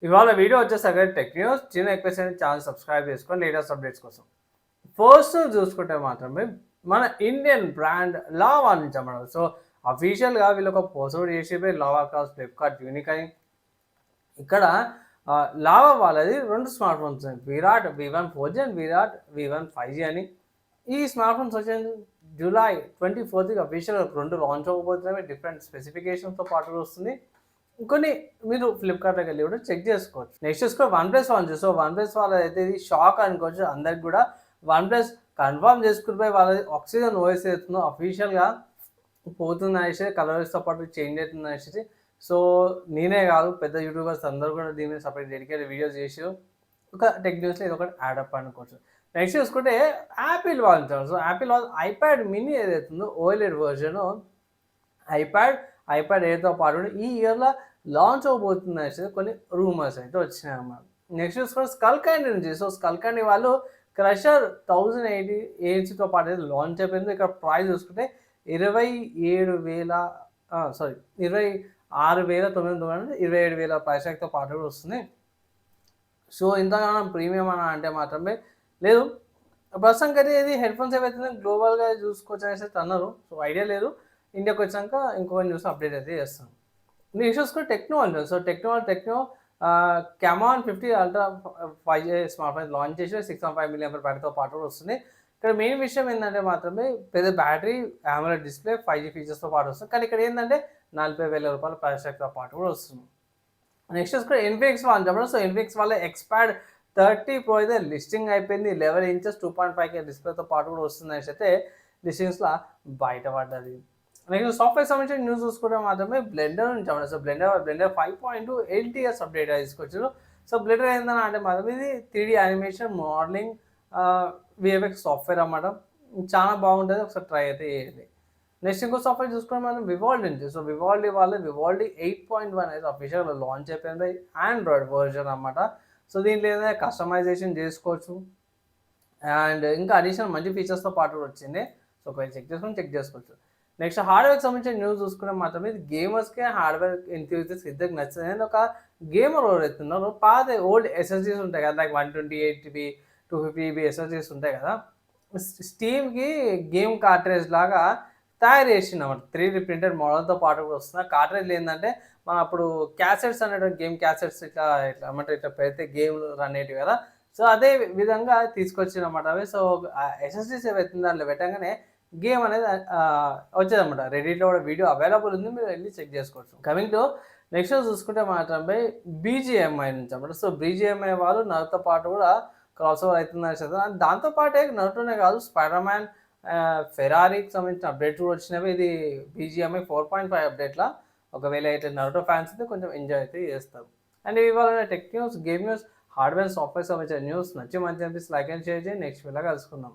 ఇవాళ వీడియో వచ్చేసరికి tech news చిన్న ఎక్స్ప్రెస్ ఛానల్ సబ్స్క్రైబ్ చేసుకొని లేటెస్ట్ అప్డేట్స్ కోసం. ఫస్ట్ చూసుకుంటే మాత్రమే మన ఇండియన్ బ్రాండ్ లావా నుంచి అన్నమాట. సో అఫీషియల్గా వీళ్ళు ఒక పోస్ట్ చేసి లావా క్రాస్ ఫ్లిప్కార్ట్ యూనిక్ అని ఇక్కడ లావా వాళ్ళది 2 smart phones Virat V1 4G and Virat V1 5G అని. ఈ స్మార్ట్ ఫోన్స్ వచ్చేసి జూలై 24th అఫీషియల్ 2 లాంచ్ అవ్వబోతున్నాయి. డిఫరెంట్ స్పెసిఫికేషన్స్తో పాటు వస్తుంది. కొన్ని మీరు ఫ్లిప్కార్ట్లోకి వెళ్ళి కూడా చెక్ చేసుకోవచ్చు. నెక్స్ట్ చూసుకో వన్ప్లస్ లాంచ్. సో వన్ప్లస్ వాళ్ళైతే ఇది షాక్ అనుకోవచ్చు అందరికి కూడా. వన్ప్లస్ కన్ఫర్మ్ చేసుకుని వాళ్ళది ఆక్సిజన్ ఓఎస్ అవుతుందో అఫీషియల్గా పోతుంది అనేసి, కలర్స్తో పాటు చేంజ్ అవుతుంది అనేసి. సో నేనే కాదు, పెద్ద యూట్యూబర్స్ అందరూ కూడా దీని మీద సపరేట్ డెడికేటెడ్ వీడియోస్ చేసి ఒక టెక్ న్యూస్లో ఇది ఒకటి యాడప్ అనుకోవచ్చు. నెక్స్ట్ చూసుకుంటే యాపిల్ వాళ్ళు. సో యాపిల్ వాళ్ళు ఐప్యాడ్ మినీ ఏదైతుందో ఓఎల్ఈడి వర్జన్ ఐప్యాడ్ ఎయిర్తో పాటు ఈ ఇయర్లో లాంచ్ అవబోతుంది అనేసి కొన్ని రూమర్స్ అయితే వచ్చినాయి అన్నమాట. నెక్స్ట్ చూసుకుంటే స్కల్ క్యాండీ నుంచి. సో స్కల్ క్యాండీ వాళ్ళు క్రషర్ 1080 ఏజ్తో పాటు అయితే లాంచ్ అయిపోయింది. ఇక్కడ ప్రైస్ చూసుకుంటే 26,990 27,000 ప్రైస్ ట్యాగ్తో పాటు కూడా వస్తుంది. సో ఇంతగానో ప్రీమియం అని అంటే మాత్రమే లేదు. ప్రస్తుతానికి అయితే ఇది హెడ్ఫోన్స్ ఏవైతే గ్లోబల్గా చూసుకోవచ్చు అనేసి అన్నారు. సో ఐడియా లేదు, ఇండియాకి వచ్చాక ఇంకొక న్యూస్ అప్డేట్ అయితే చేస్తాను. నెక్స్ట్ చూసుకుంటే టెక్నో అంటారు. So Tecno Camon 50 ultra 5G smart phone launch చేసి 6.5 mAh బ్యాటరీతో పాటు కూడా వస్తుంది. ఇక్కడ మెయిన్ విషయం ఏంటంటే మాత్రమే పెద్ద బ్యాటరీ, AMOLED డిస్ప్లే, 5G ఫీచర్స్తో పాటు వస్తుంది. కానీ ఇక్కడ ఏంటంటే 40,000 రూపాయల ప్రైస్ ట్యాగ్తో పాటు కూడా వస్తుంది. నెక్స్ట్ చూసుకుంటే ఇన్ఫినిక్స్ వాళ్ళు చెప్పడం. సో ఇన్ఫినిక్స్ వాళ్ళ ఎక్స్పాడ్ 30 Pro అయితే లిస్టింగ్ అయిపోయింది. 11 inches 2.5K డిస్ప్లేతో పాటు కూడా వస్తుంది అనేసి అయితే లిస్టింగ్స్లో బయటపడ్డది. నెక్స్ట్ సాఫ్ట్వేర్ సంబంధించిన న్యూస్ చూసుకుంటే మాత్రమే బ్లెండర్ నుంచి అవ్వడం. సో బ్లెండర్ 5.2 LTS అప్డేట్ తీసుకొచ్చారు. సో బ్లెండర్ ఏంటన్నా అంటే మాత్రం ఇది 3D animation, modelling, VFX software అన్నమాట. చాలా బాగుంటుంది, ఒకసారి ట్రై అయితే చేయండి. నెక్స్ట్ ఇంకో సాఫ్ట్వేర్ చూసుకుంటే మనం వివాల్డీ నుంచి. సో వివాల్డీ 8.1 అయితే అఫీషియల్గా లాంచ్ అయిపోయింది. ఆండ్రాయిడ్ వర్జన్ అన్నమాట. సో దీంట్లో ఏదైనా కస్టమైజేషన్ చేసుకోవచ్చు అండ్ ఇంకా అడిషనల్ మంచి ఫీచర్స్తో పాటు వచ్చింది. సో ఒకవేళ చెక్ చేసుకోవచ్చు. నెక్స్ట్ హార్డ్వేర్కి సంబంధించిన న్యూస్ చూసుకుంటే మాత్రం ఇది గేమర్స్కే, హార్డ్వేర్ ఎంథ్యూజియస్ట్స్ ఇద్దరికి నచ్చింది. నేను ఒక గేమర్ ఎవరైతున్నారు పాత ఓల్డ్ SSDs ఉంటాయి కదా, లైక్ 128GB 250GB SSDs ఉంటాయి కదా, స్టీమ్కి గేమ్ కార్ట్రేజ్ లాగా తయారు చేసింది అన్నమాట. 3D ప్రింటెడ్ మోడల్తో పాటు కూడా వస్తుంది. కార్ట్రేజ్లు ఏంటంటే మనం అప్పుడు క్యాసెట్స్ అనేటువంటి గేమ్ క్యాసెట్స్ ఇట్లా పెడితే గేమ్లు రన్ అయ్యేవి కదా. సో అదే విధంగా తీసుకొచ్చిందన్నమాట అవి. సో SSDs ఏవైతే దాంట్లో పెట్టగానే గేమ్ అనేది వచ్చేదన్నమాట. రెడీలో కూడా వీడియో అవైలబుల్ ఉంది, మీరు వెళ్ళి చెక్ చేసుకోవచ్చు. కమింగ్ టు నెక్స్ట్ చూసుకుంటే మాత్రమే BGMI నుంచి అన్నమాట. సో BGMI వాళ్ళు నరుతో పాటు కూడా క్రాస్ ఓవర్ అవుతుందని చెప్తారు. దాంతోపాటే నరుతోనే కాదు, స్పైడర్ మ్యాన్, ఫెరారీకి సంబంధించిన అప్డేట్ కూడా వచ్చినవి. ఇది BGMI 4.5 అప్డేట్లా. ఒకవేళ అయితే నరుటో ఫ్యాన్స్ అయితే కొంచెం ఎంజాయ్ అయితే చేస్తారు. అండ్ ఇవాళ tech news, game news, hardware, software సంబంధించిన న్యూస్ నచ్చి మంచి అనిపిస్తే లైక్ అండ్ షేర్ చేయండి. నెక్స్ట్ వీడియోలో కలుసుకుందాం.